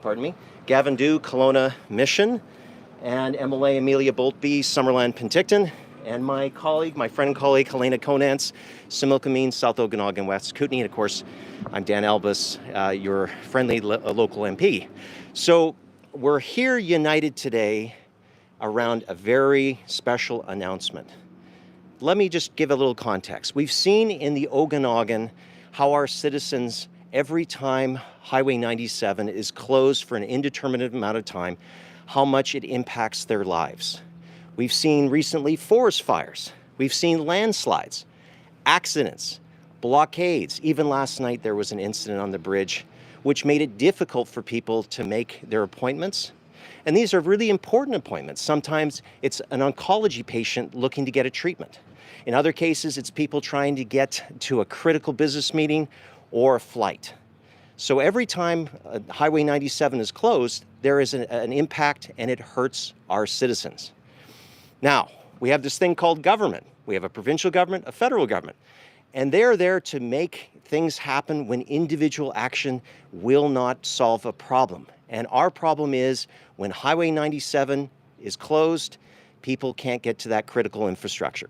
pardon me, Gavin Dew, Kelowna Mission, and MLA Amelia Boltby, Summerland Penticton, and my friend and colleague, Helena Conance, Similkameen, South Okanagan, West Kootenay, and of course, I'm Dan Albus, your friendly local MP. So we're here united today around a very special announcement. Let me just give a little context. We've seen in the Okanagan how our citizens, every time Highway 97 is closed for an indeterminate amount of time, how much it impacts their lives. We've seen recently forest fires. We've seen landslides, accidents, blockades. Even last night there was an incident on the bridge which made it difficult for people to make their appointments. And these are really important appointments. Sometimes it's an oncology patient looking to get a treatment. In other cases, it's people trying to get to a critical business meeting or a flight. So every time Highway 97 is closed, there is an impact, and it hurts our citizens. Now, we have this thing called government. We have a provincial government, a federal government, and they're there to make things happen when individual action will not solve a problem. And our problem is when Highway 97 is closed, people can't get to that critical infrastructure.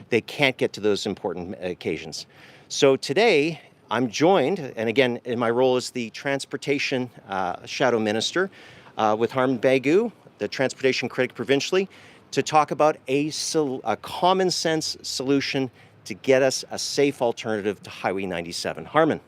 They can't get to those important occasions. So today, I'm joined, and again, in my role as the Transportation Shadow Minister with Harman Bagu, the Transportation Critic provincially, to talk about a common sense solution to get us a safe alternative to Highway 97. Harman.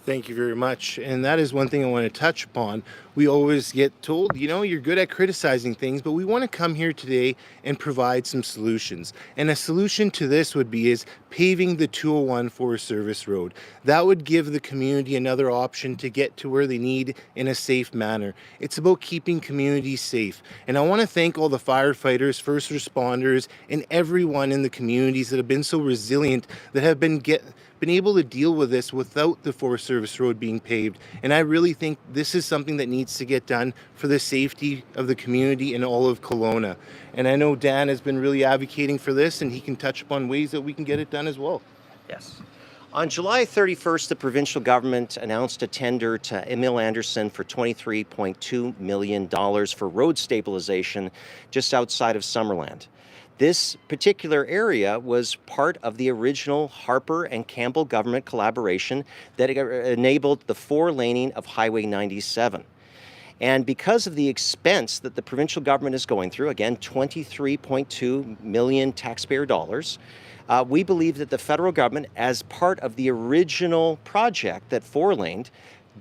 Thank you very much. And that is one thing I want to touch upon. We always get told, you're good at criticizing things, but we want to come here today and provide some solutions. And a solution to this would be paving the 201 Forest Service Road. That would give the community another option to get to where they need in a safe manner. It's about keeping communities safe. And I want to thank all the firefighters, first responders, and everyone in the communities that have been so resilient, that have been able to deal with this without the Forest Service Road being paved. And I really think this is something that needs to get done for the safety of the community in all of Kelowna. And I know Dan has been really advocating for this, and he can touch upon ways that we can get it done as well. Yes. On July 31st, the provincial government announced a tender to Emil Anderson for $23.2 million for road stabilization just outside of Summerland. This particular area was part of the original Harper and Campbell government collaboration that enabled the four-laning of Highway 97. And because of the expense that the provincial government is going through, again, $23.2 million taxpayer dollars, we believe that the federal government, as part of the original project that four-laned,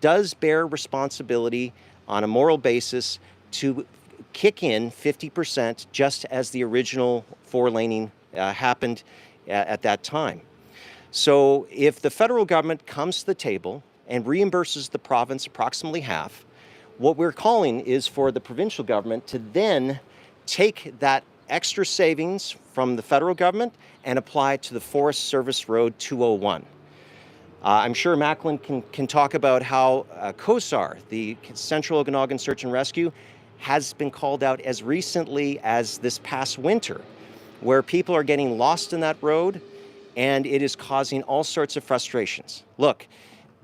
does bear responsibility on a moral basis to kick in 50% just as the original four-laning happened at that time. So if the federal government comes to the table and reimburses the province approximately half, what we're calling is for the provincial government to then take that extra savings from the federal government and apply it to the Forest Service Road 201. I'm sure Macklin can talk about how COSAR, the Central Okanagan Search and Rescue, has been called out as recently as this past winter, where people are getting lost in that road, and it is causing all sorts of frustrations. Look,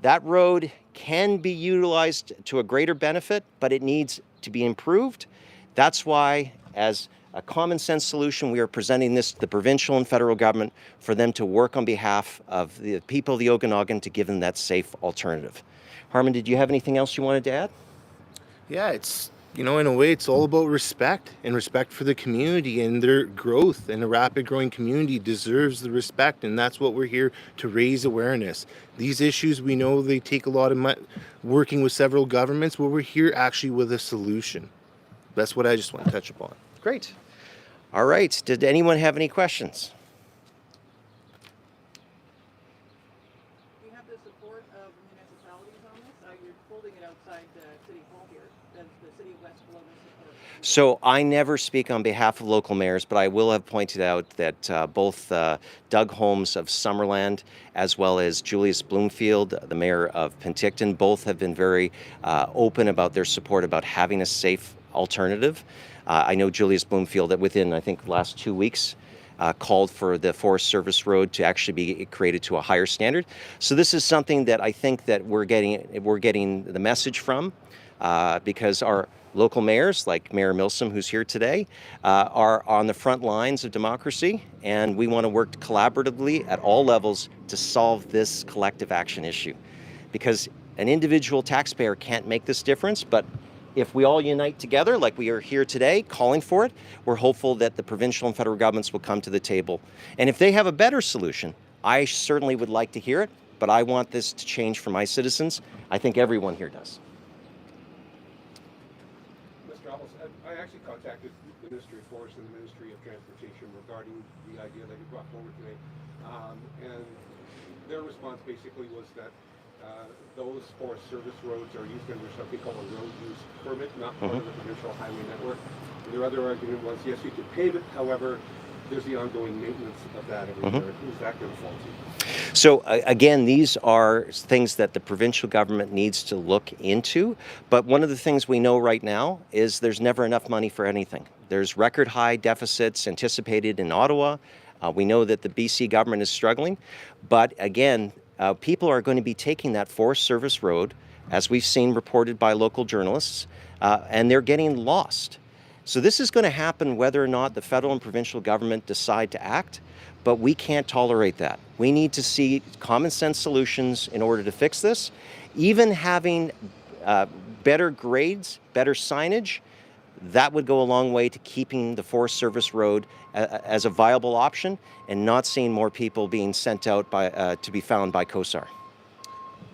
that road can be utilized to a greater benefit, but it needs to be improved. That's why, as a common sense solution, we are presenting this to the provincial and federal government for them to work on behalf of the people of the Okanagan to give them that safe alternative. Harman, did you have anything else you wanted to add? Yeah, in a way, it's all about respect, and respect for the community and their growth. And a rapid growing community deserves the respect, and that's what we're here to raise awareness. These issues, we know they take a lot of working with several governments, but we're here actually with a solution. That's what I just want to touch upon. Great. All right. Did anyone have any questions? Do you have the support of municipalities on this? You're holding it outside City Hall here. Does the City of West Kelowna support? So I never speak on behalf of local mayors, but I will have pointed out that both Doug Holmes of Summerland as well as Julius Bloomfield, the mayor of Penticton, both have been very open about their support about having a safe alternative. I know Julius Bloomfield that within, I think, the last 2 weeks called for the Forest Service Road to actually be created to a higher standard. So this is something that I think that we're getting the message from, because our local mayors, like Mayor Milsom, who's here today, are on the front lines of democracy, and we want to work collaboratively at all levels to solve this collective action issue. Because an individual taxpayer can't make this difference, but if we all unite together, like we are here today, calling for it, we're hopeful that the provincial and federal governments will come to the table. And if they have a better solution, I certainly would like to hear it, but I want this to change for my citizens. I think everyone here does. Mr. Alves, I actually contacted the Ministry of Forest and the Ministry of Transportation regarding the idea that you brought forward today. And their response basically was that those Forest Service roads are used under something called a road use permit, not part of the provincial highway network. And their other argument was, yes, you could pave it, however, there's the ongoing maintenance of that every year. Who's that going to fall to? So again, these are things that the provincial government needs to look into. But one of the things we know right now is there's never enough money for anything. There's record high deficits anticipated in Ottawa. We know that the BC government is struggling. But again, people are going to be taking that Forest Service road, as we've seen reported by local journalists, and they're getting lost. So this is going to happen whether or not the federal and provincial government decide to act, but we can't tolerate that. We need to see common sense solutions in order to fix this. Even having better grades, better signage, that would go a long way to keeping the Forest Service road as a viable option and not seeing more people being sent out to be found by COSAR.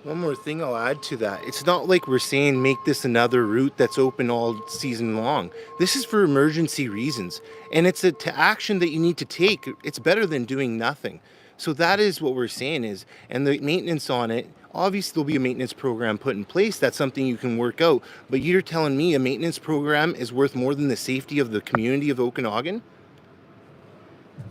One more thing I'll add to that. It's not like we're saying make this another route that's open all season long. This is for emergency reasons. And it's to action that you need to take. It's better than doing nothing. So that is what we're saying is, and the maintenance on it, obviously there'll be a maintenance program put in place. That's something you can work out. But you're telling me a maintenance program is worth more than the safety of the community of Okanagan?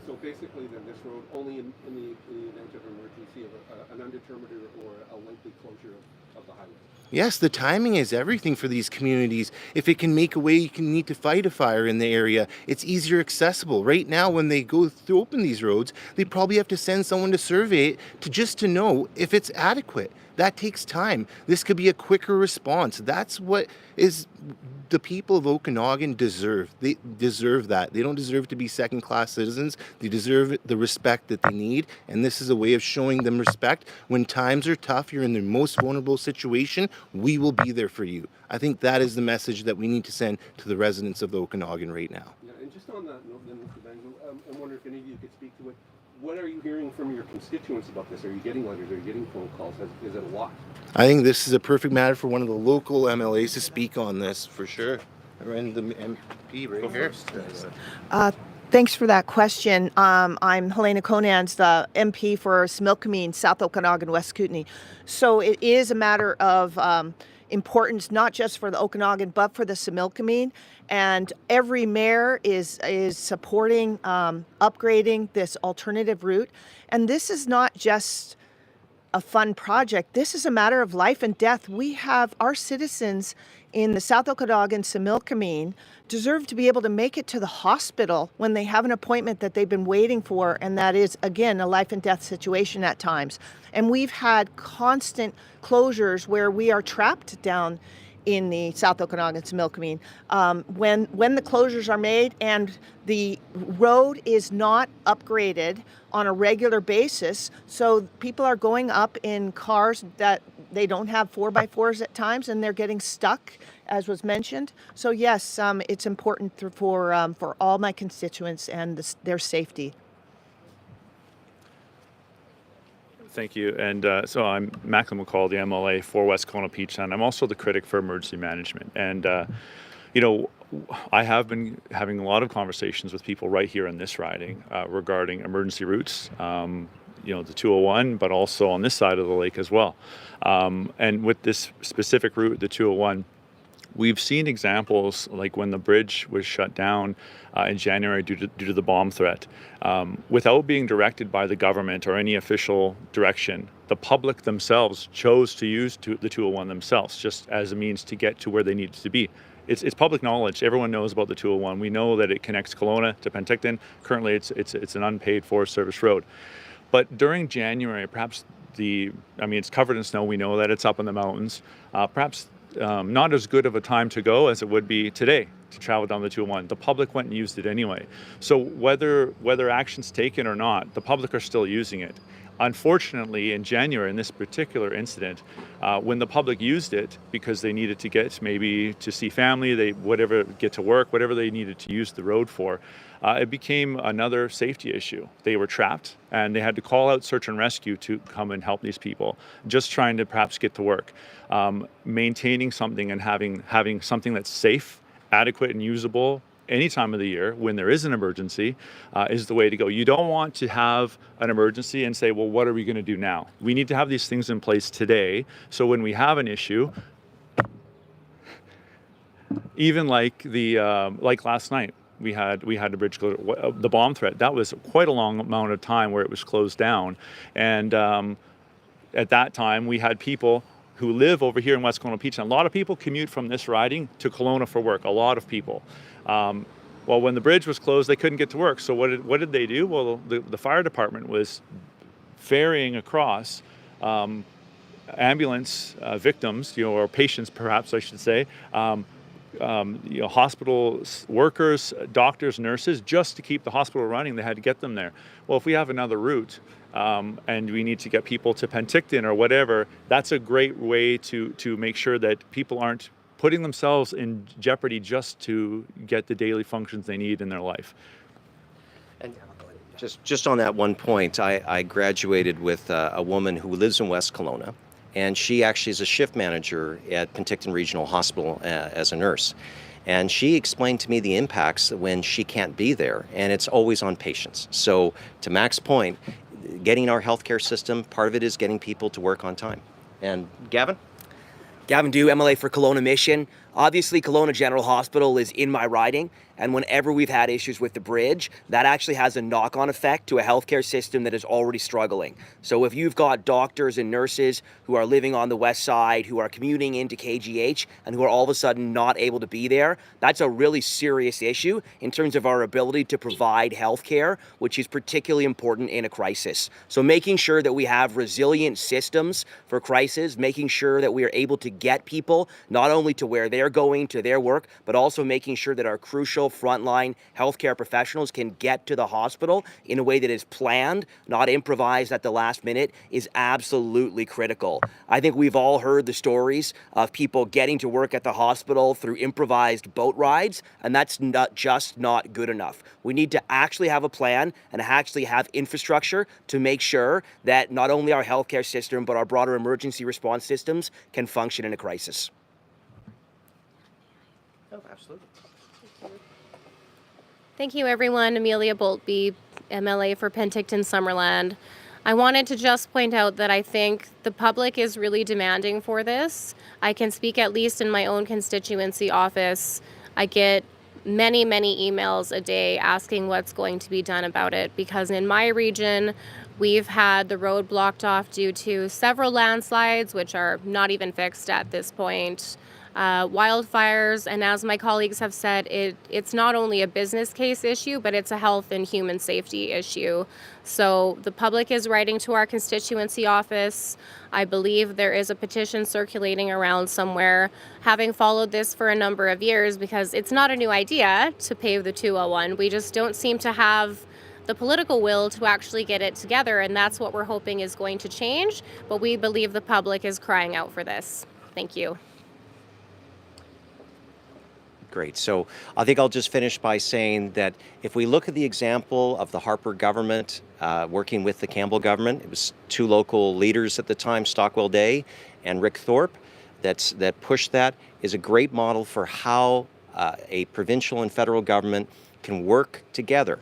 So basically then this road, only in the event of emergency of an undetermined or a lengthy closure of the highway. Yes, the timing is everything for these communities. If it can make a way you can need to fight a fire in the area, it's easier accessible. Right now, when they go to open these roads, they probably have to send someone to survey it just to know if it's adequate. That takes time. This could be a quicker response. That's what is the people of Okanagan deserve. They deserve that. They don't deserve to be second-class citizens. They deserve the respect that they need, and this is a way of showing them respect. When times are tough, you're in the most vulnerable situation, we will be there for you. I think that is the message that we need to send to the residents of Okanagan right now. Yeah, and just on that note then, Mr. Benjamin, I wonder if any of you could speak to it. What are you hearing from your constituents about this? Are you getting letters? Are you getting phone calls? Is it a lot? I think this is a perfect matter for one of the local MLAs to speak on this, for sure. And the MP right here. Thanks for that question. I'm Helena Conans, the MP for Similkameen, South Okanagan, West Kootenay. So it is a matter of importance, not just for the Okanagan, but for the Similkameen. And every mayor is supporting upgrading this alternative route. And this is not just a fun project. This is a matter of life and death. We have our citizens in the South Okanagan Similkameen deserve to be able to make it to the hospital when they have an appointment that they've been waiting for, and that is, again, a life and death situation at times. And we've had constant closures where we are trapped down in the South Okanagan Similkameen. When the closures are made and the road is not upgraded on a regular basis, so people are going up in cars that they don't have 4x4s at times, and they're getting stuck, as was mentioned. So yes, it's important for all my constituents and their safety. Thank you. And so I'm Macklin McCall, the MLA for West Kelowna Peach, and I'm also the critic for emergency management. And, I have been having a lot of conversations with people right here in this riding regarding emergency routes, the 201, but also on this side of the lake as well. And with this specific route, the 201, we've seen examples like when the bridge was shut down in January due to the bomb threat. Without being directed by the government or any official direction, the public themselves chose to use the 201 themselves just as a means to get to where they needed to be. it's public knowledge. Everyone knows about the 201. We know that it connects Kelowna to Penticton. Currently, it's an unpaid Forest Service road. But during January, perhaps it's covered in snow. We know that it's up in the mountains. Perhaps not as good of a time to go as it would be today to travel down the 201. The public went and used it anyway. So whether action's taken or not, the public are still using it. Unfortunately, in January, in this particular incident, when the public used it because they needed to get maybe to see family, get to work, whatever they needed to use the road for, it became another safety issue. They were trapped and they had to call out search and rescue to come and help these people, just trying to perhaps get to work. Maintaining something and having something that's safe, adequate, and usable any time of the year when there is an emergency is the way to go. You don't want to have an emergency and say, well, what are we going to do now? We need to have these things in place today, so when we have an issue, even like last night, we had a bridge closure, the bomb threat. That was quite a long amount of time where it was closed down, and at that time we had people who live over here in West Kelowna Beach, and a lot of people commute from this riding to Kelowna for work. A lot of people. Well, when the bridge was closed, they couldn't get to work. So what did they do? Well, the fire department was ferrying across ambulance victims, or patients, perhaps I should say, hospital workers, doctors, nurses, just to keep the hospital running. They had to get them there. Well, if we have another route and we need to get people to Penticton or whatever, that's a great way to make sure that people aren't putting themselves in jeopardy just to get the daily functions they need in their life. And just on that one point, I graduated with a woman who lives in West Kelowna, and she actually is a shift manager at Penticton Regional Hospital as a nurse. And she explained to me the impacts when she can't be there, and it's always on patients. So to Mac's point, getting our healthcare system, part of it is getting people to work on time. And Gavin? Gavin Dew, MLA for Kelowna Mission. Obviously, Kelowna General Hospital is in my riding, and whenever we've had issues with the bridge, that actually has a knock-on effect to a healthcare system that is already struggling. So if you've got doctors and nurses who are living on the west side, who are commuting into KGH, and who are all of a sudden not able to be there, that's a really serious issue in terms of our ability to provide healthcare, which is particularly important in a crisis. So making sure that we have resilient systems for crisis, making sure that we are able to get people not only to where they're going to their work, but also making sure that our crucial frontline healthcare professionals can get to the hospital in a way that is planned, not improvised at the last minute, is absolutely critical. I think we've all heard the stories of people getting to work at the hospital through improvised boat rides, and that's not good enough. We need to actually have a plan and actually have infrastructure to make sure that not only our healthcare system, but our broader emergency response systems can function in a crisis. Oh, absolutely. Thank you, everyone. Amelia Boltby, MLA for Penticton Summerland. I wanted to just point out that I think the public is really demanding for this. I can speak at least in my own constituency office. I get many emails a day asking what's going to be done about it, because in my region, we've had the road blocked off due to several landslides, which are not even fixed at this point. Wildfires, and as my colleagues have said, it's not only a business case issue, but it's a health and human safety issue. So the public is writing to our constituency office. I believe there is a petition circulating around somewhere, having followed this for a number of years, because it's not a new idea to pave the 201. We just don't seem to have the political will to actually get it together, and that's what we're hoping is going to change. But we believe the public is crying out for this. Thank you. Great. So I think I'll just finish by saying that if we look at the example of the Harper government working with the Campbell government, it was two local leaders at the time, Stockwell Day and Rick Thorpe, that pushed that, is a great model for how a provincial and federal government can work together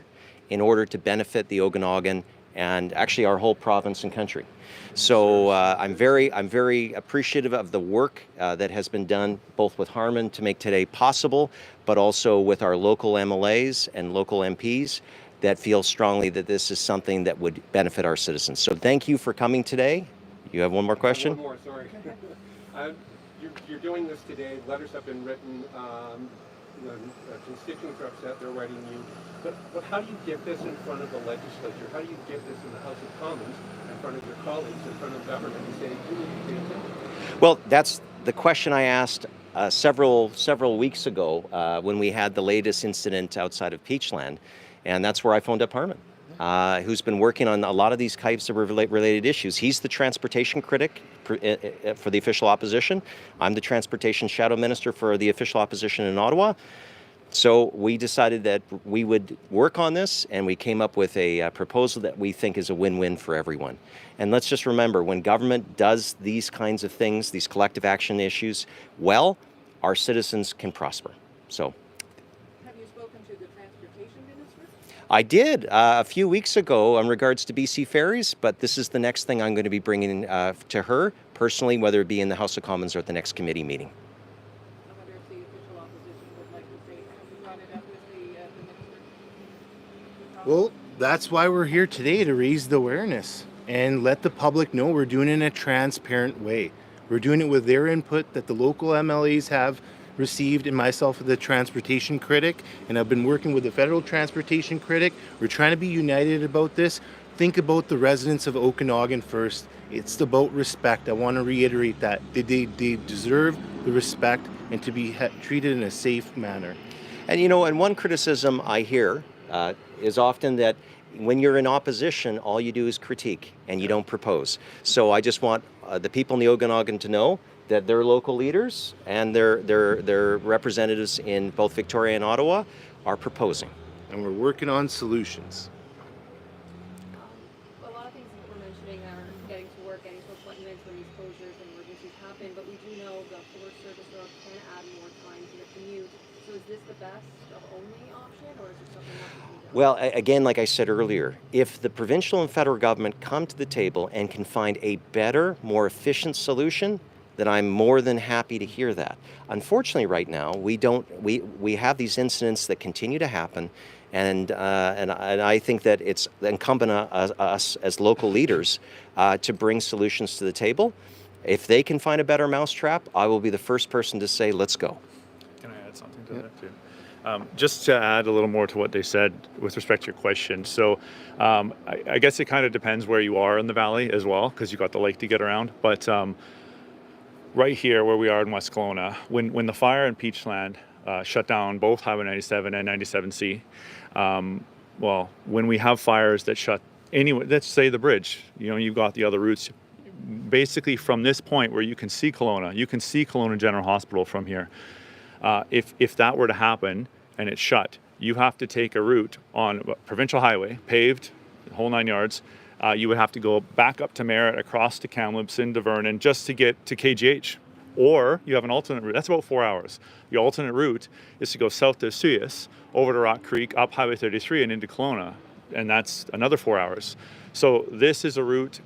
in order to benefit the Okanagan and actually our whole province and country. So I'm very appreciative of the work that has been done both with Harman to make today possible, but also with our local MLAs and local MPs that feel strongly that this is something that would benefit our citizens. So thank you for coming today. You have one more question? One more, sorry. Your you're doing this today. Letters have been written. The constituents are upset. They're writing you. But how do you get this in front of the legislature? How do you get this in the House of Commons, in front of your colleagues, in front of government, and say, you need to pay attention? Well, that's the question I asked several weeks ago when we had the latest incident outside of Peachland, and that's where I phoned up Harman, who's been working on a lot of these types of related issues. He's the transportation critic for the official opposition. I'm the transportation shadow minister for the official opposition in Ottawa. So we decided that we would work on this, and we came up with a proposal that we think is a win-win for everyone. And let's just remember, when government does these kinds of things, these collective action issues, well, our citizens can prosper. So. Have you spoken to the transportation minister? I did a few weeks ago in regards to BC ferries, but this is the next thing I'm going to be bringing to her personally, whether it be in the House of Commons or at the next committee meeting. I wonder if the official opposition would like to say, have you brought it up with the minister? Well, that's why we're here today, to raise the awareness and let the public know we're doing it in a transparent way. We're doing it with their input that the local MLAs have received, and myself, the transportation critic, and I've been working with the federal transportation critic. We're trying to be united about this. Think about the residents of Okanagan first. It's about respect. I want to reiterate that. They deserve the respect and to be treated in a safe manner. And and one criticism I hear is often that when you're in opposition, all you do is critique and you don't propose. So I just want the people in the Okanagan to know that their local leaders and their representatives in both Victoria and Ottawa are proposing. And we're working on solutions. A lot of things that we're mentioning are getting to work, getting to appointments when these closures and emergencies happen, but we do know the Forest Service Road can add more time to the commute. So is this the best or only option, or is there something else we can do? Well, again, like I said earlier, if the provincial and federal government come to the table and can find a better, more efficient solution, then I'm more than happy to hear that. Unfortunately, right now, we have these incidents that continue to happen, and I think that it's incumbent on us as local leaders to bring solutions to the table. If they can find a better mousetrap, I will be the first person to say, let's go. Can I add something to that too? Just to add a little more to what they said with respect to your question. So I guess it kind of depends where you are in the valley as well, because you've got the lake to get around. But right here where we are in West Kelowna, when the fire in Peachland shut down both Highway 97 and 97C, well, when we have fires that shut anyway, let's say the bridge, you've got the other routes. Basically from this point where you can see Kelowna General Hospital from here. If that were to happen and it's shut, you have to take a route on provincial highway, paved, the whole 9 yards. You would have to go back up to Merritt, across to Kamloops, into Vernon, just to get to KGH. Or you have an alternate route. That's about 4 hours. The alternate route is to go south to Suyas, over to Rock Creek, up Highway 33, and into Kelowna. And that's another 4 hours. So this is a route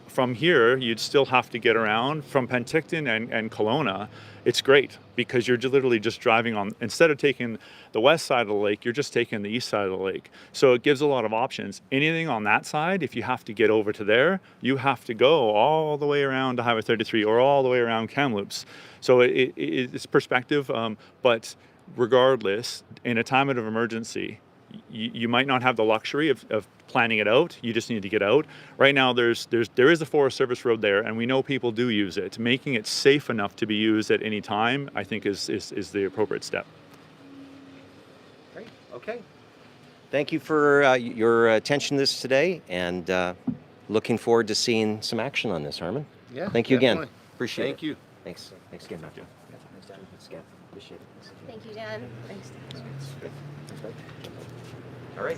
from here, you'd still have to get around. From Penticton and Kelowna, it's great because you're literally just driving on, instead of taking the west side of the lake, you're just taking the east side of the lake. So it gives a lot of options. Anything on that side, if you have to get over to there, you have to go all the way around to Highway 33 or all the way around Kamloops. So it's perspective, but regardless, in a time of emergency, you might not have the luxury of planning it out. You just need to get out. Right now, there is a Forest Service road there, and we know people do use it. Making it safe enough to be used at any time, I think, is the appropriate step. Great. Okay. Thank you for your attention to this today, and looking forward to seeing some action on this, Harman. Yeah. Thank you again. Definitely. Appreciate it. Thank you. Thanks. Thanks again, Matthew. Thanks, Dan. Thanks again. Appreciate it. Thank you, Dan. Thanks. All right.